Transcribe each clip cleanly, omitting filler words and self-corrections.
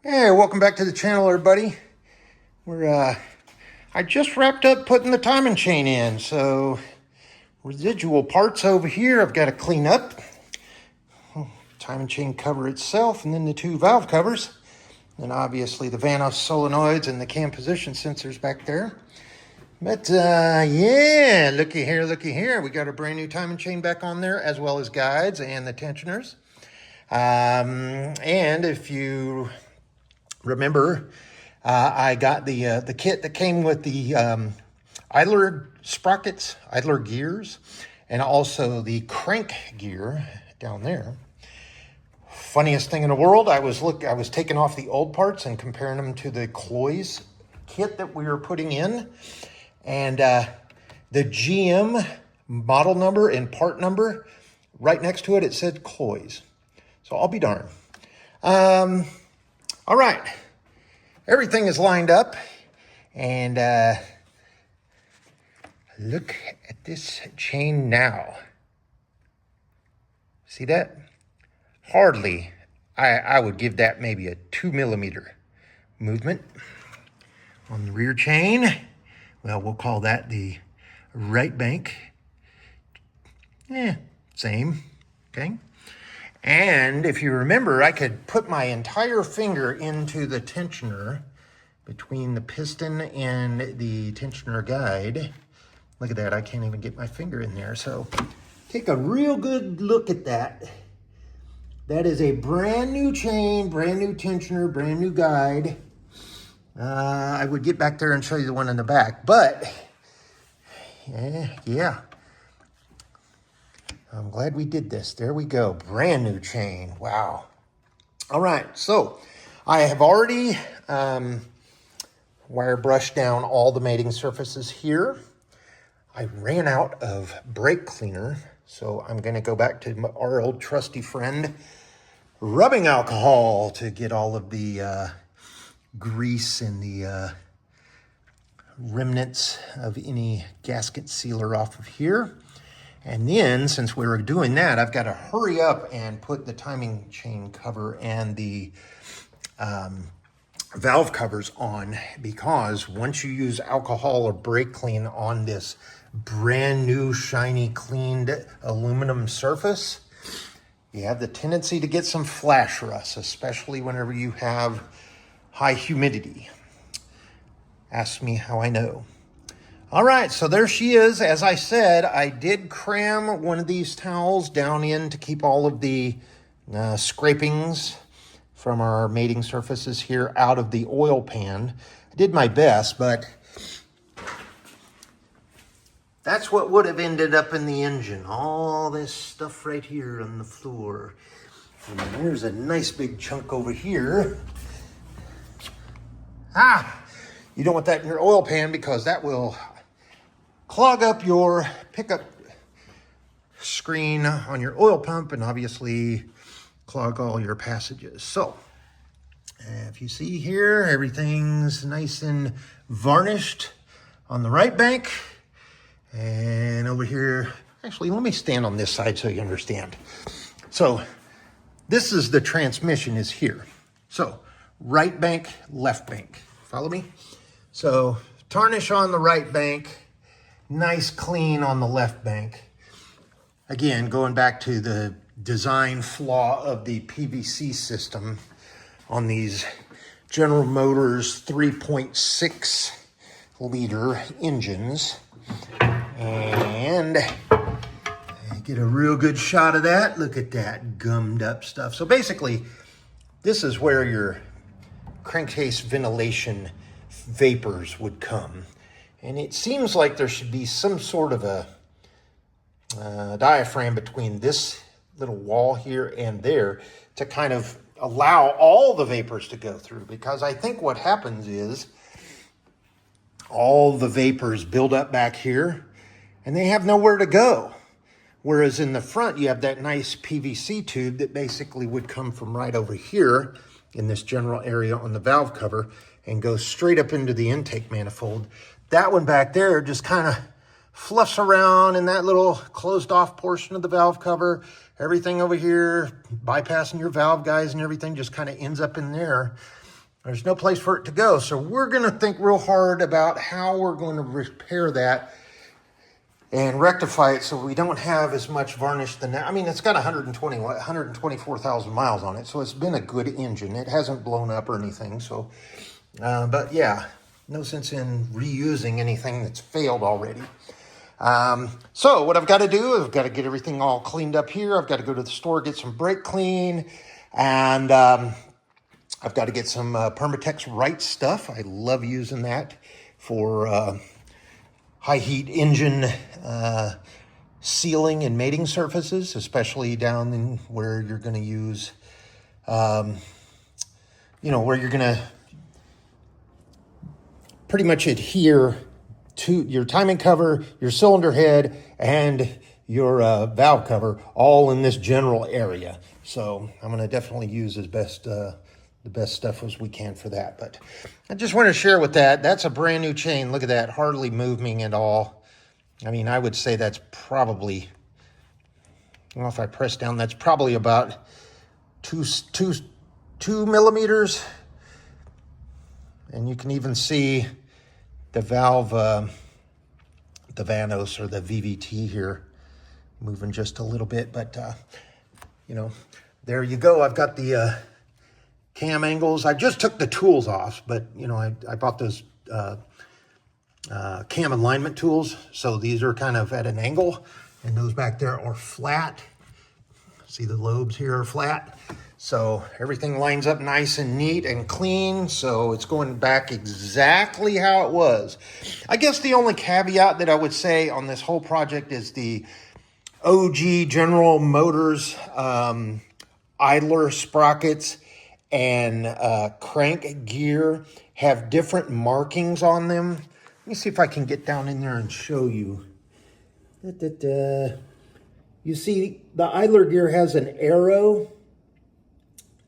Hey, welcome back to the channel, everybody. I just wrapped up putting the timing chain in, so residual parts over here I've got to clean up. Timing chain cover itself, and then the two valve covers, and obviously the Vanos solenoids and the cam position sensors back there. But yeah, looky here. We got a brand new timing chain back on there, as well as guides and the tensioners. And if you remember, I got the kit that came with the idler sprockets, idler gears, and also the crank gear down there. Funniest thing in the world, I was taking off the old parts and comparing them to the Cloys kit that we were putting in, and the GM model number and part number right next to it, it said Cloys. So I'll be darned. All right, everything is lined up, and look at this chain now. See that? Hardly, I would give that maybe a 2 millimeter movement on the rear chain. Well, we'll call that the right bank. Same, okay? And if you remember, I could put my entire finger into the tensioner between the piston and the tensioner guide. Look at that, I can't even get my finger in there. So take a real good look at that. That is a brand new chain, brand new tensioner, brand new guide. I would get back there and show you the one in the back, but yeah. I'm glad we did this. There we go. Brand new chain. Wow. All right. So I have already wire brushed down all the mating surfaces here. I ran out of brake cleaner, so I'm going to go back to our old trusty friend, rubbing alcohol, to get all of the grease and the remnants of any gasket sealer off of here. And then, since we were doing that, I've got to hurry up and put the timing chain cover and the valve covers on, because once you use alcohol or brake clean on this brand new, shiny, cleaned aluminum surface, you have the tendency to get some flash rust, especially whenever you have high humidity. Ask me how I know. All right, so there she is. As I said, I did cram one of these towels down in to keep all of the scrapings from our mating surfaces here out of the oil pan. I did my best, but that's what would have ended up in the engine. All this stuff right here on the floor. And there's a nice big chunk over here. You don't want that in your oil pan, because that will clog up your pickup screen on your oil pump and obviously clog all your passages. So if you see here, everything's nice and varnished on the right bank. And over here, actually, let me stand on this side so you understand. So this is the transmission is here. So right bank, left bank. Follow me? So tarnish on the right bank, nice clean on the left bank. Again, going back to the design flaw of the PVC system on these General Motors 3.6 liter engines. And get a real good shot of that. Look at that gummed up stuff. So basically, this is where your crankcase ventilation vapors would come. And it seems like there should be some sort of a diaphragm between this little wall here and there to kind of allow all the vapors to go through. Because I think what happens is all the vapors build up back here and they have nowhere to go. Whereas in the front, you have that nice PVC tube that basically would come from right over here in this general area on the valve cover and go straight up into the intake manifold. That one back there just kind of fluffs around in that little closed off portion of the valve cover. Everything over here, bypassing your valve guides and everything, just kind of ends up in there. There's no place for it to go. So we're going to think real hard about how we're going to repair that and rectify it so we don't have as much varnish than that. I mean, it's got 124,000 miles on it, so it's been a good engine. It hasn't blown up or anything. So, but yeah, no sense in reusing anything that's failed already. So what I've got to do is I've got to get everything all cleaned up here. I've got to go to the store, get some brake clean, and I've got to get some Permatex Right stuff. I love using that for high heat engine sealing and mating surfaces, especially down in where you're going to use, where you're going to pretty much adhere to your timing cover, your cylinder head, and your valve cover, all in this general area. So I'm going to definitely use the best stuff as we can for that. But I just want to share with that. That's a brand new chain. Look at that, hardly moving at all. I mean, I would say that's probably, I don't know if I press down, that's probably about two millimeters. And you can even see the valve, the Vanos or the VVT here moving just a little bit. But, there you go. I've got the cam angles. I just took the tools off, but I bought those cam alignment tools. So these are kind of at an angle, and those back there are flat. See, the lobes here are flat. So everything lines up nice and neat and clean. So it's going back exactly how it was. I guess the only caveat that I would say on this whole project is the OG General Motors idler sprockets and crank gear have different markings on them. Let me see if I can get down in there and show you. You see, the idler gear has an arrow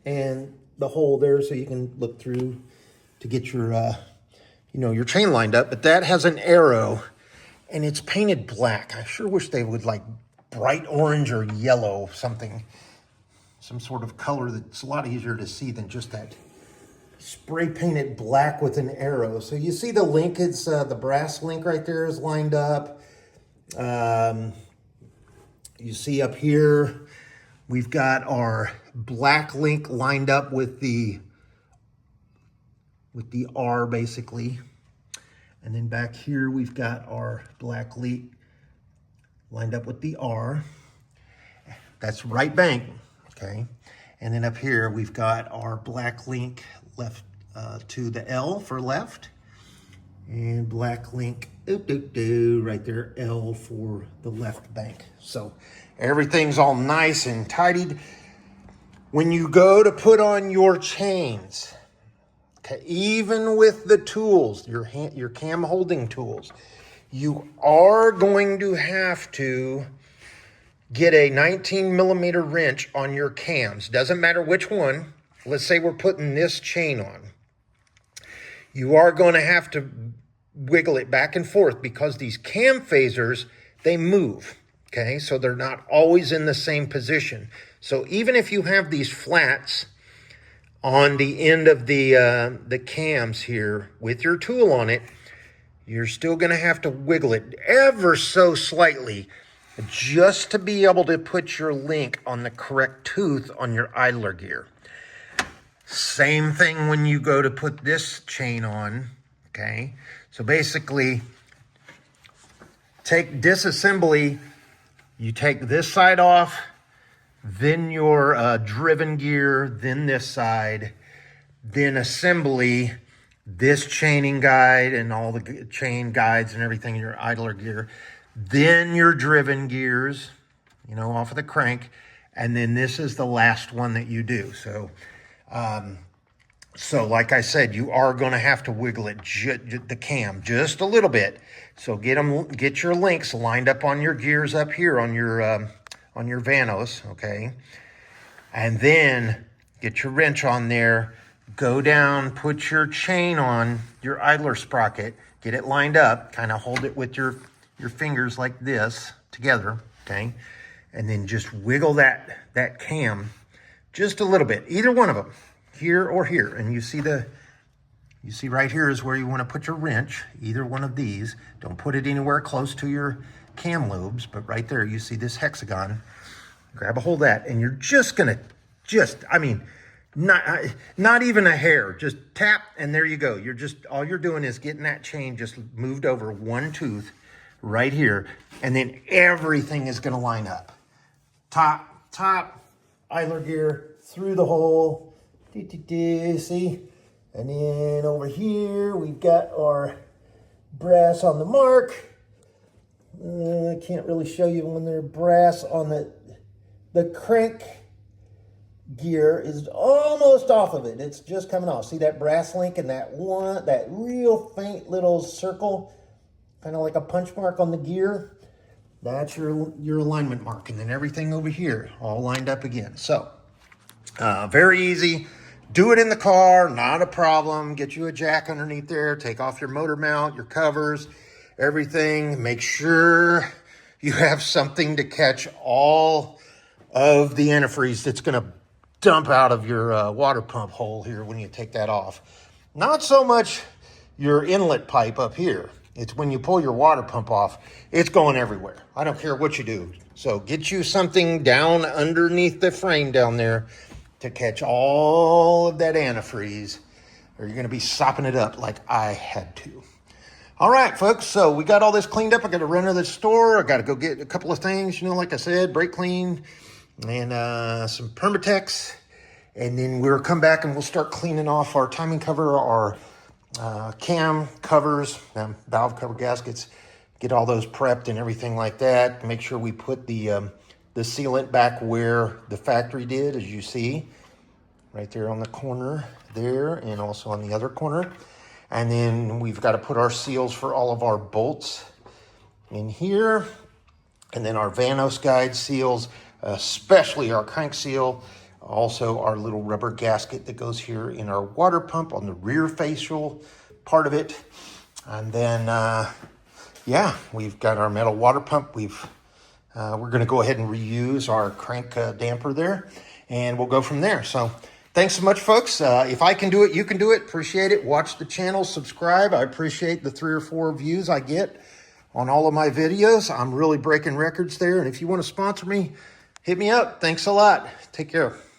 and the hole there, so you can look through to get your, your chain lined up. But that has an arrow, and it's painted black. I sure wish they would like bright orange or yellow, something. Some sort of color that's a lot easier to see than just that spray painted black with an arrow. So you see the link, it's the brass link right there is lined up. You see up here, we've got our black link lined up with the R basically. And then back here, we've got our black link lined up with the R. That's right bank. Okay, and then up here we've got our black link left to the L for left, and black link right there, L for the left bank. So everything's all nice and tidied. When you go to put on your chains, okay, even with the tools, your cam holding tools, you are going to have to get a 19 millimeter wrench on your cams. Doesn't matter which one. Let's say we're putting this chain on. You are going to have to wiggle it back and forth because these cam phasers, they move. Okay, so they're not always in the same position. So even if you have these flats on the end of the cams here with your tool on it, you're still going to have to wiggle it ever so slightly just to be able to put your link on the correct tooth on your idler gear. Same thing when you go to put this chain on, okay? So basically, take disassembly, you take this side off, then your driven gear, then this side, then assembly, this chaining guide and all the chain guides and everything in your idler gear, then your driven gears, off of the crank, and then this is the last one that you do. So, like I said, you are going to have to wiggle it, the cam, just a little bit. So get your links lined up on your gears up here on your Vanos, okay? And then get your wrench on there, go down, put your chain on your idler sprocket, get it lined up, kind of hold it with your fingers like this together, okay? And then just wiggle that cam just a little bit, either one of them, here or here. And you see the You see right here is where you want to put your wrench, either one of these. Don't put it anywhere close to your cam loops, but right there you see this hexagon. Grab a hold of that, and you're just gonna, I mean, not even a hair, just tap, and there you go. All you're doing is getting that chain just moved over one tooth right here, and then everything is gonna line up. Top, idler gear, through the hole, see? And then over here, we've got our brass on the mark. I can't really show you when they're brass on the crank gear is almost off of it. It's just coming off. See that brass link and that real faint little circle, kind of like a punch mark on the gear. That's your alignment mark. And then everything over here all lined up again. So very easy. Do it in the car, not a problem. Get you a jack underneath there. Take off your motor mount, your covers, everything. Make sure you have something to catch all of the antifreeze that's going to dump out of your water pump hole here when you take that off. Not so much your inlet pipe up here. It's when you pull your water pump off, it's going everywhere. I don't care what you do. So get you something down underneath the frame down there to catch all of that antifreeze, or you're going to be sopping it up like I had to. All right, folks, so we got all this cleaned up. I got to run to the store. I got to go get a couple of things, like I said, brake clean and some Permatex. And then we'll come back and we'll start cleaning off our timing cover, our cam covers, valve cover gaskets, get all those prepped and everything like that. Make sure we put the sealant back where the factory did, as you see, right there on the corner there, and also on the other corner. And then we've got to put our seals for all of our bolts in here. And then our Vanos guide seals, especially our crank seal. Also our little rubber gasket that goes here in our water pump on the rear facial part of it. And then, yeah, we've got our metal water pump. We're going to go ahead and reuse our crank damper there, and we'll go from there. So thanks so much, folks. If I can do it, you can do it. Appreciate it. Watch the channel, subscribe. I appreciate the 3 or 4 views I get on all of my videos. I'm really breaking records there. And if you want to sponsor me, hit me up. Thanks a lot. Take care.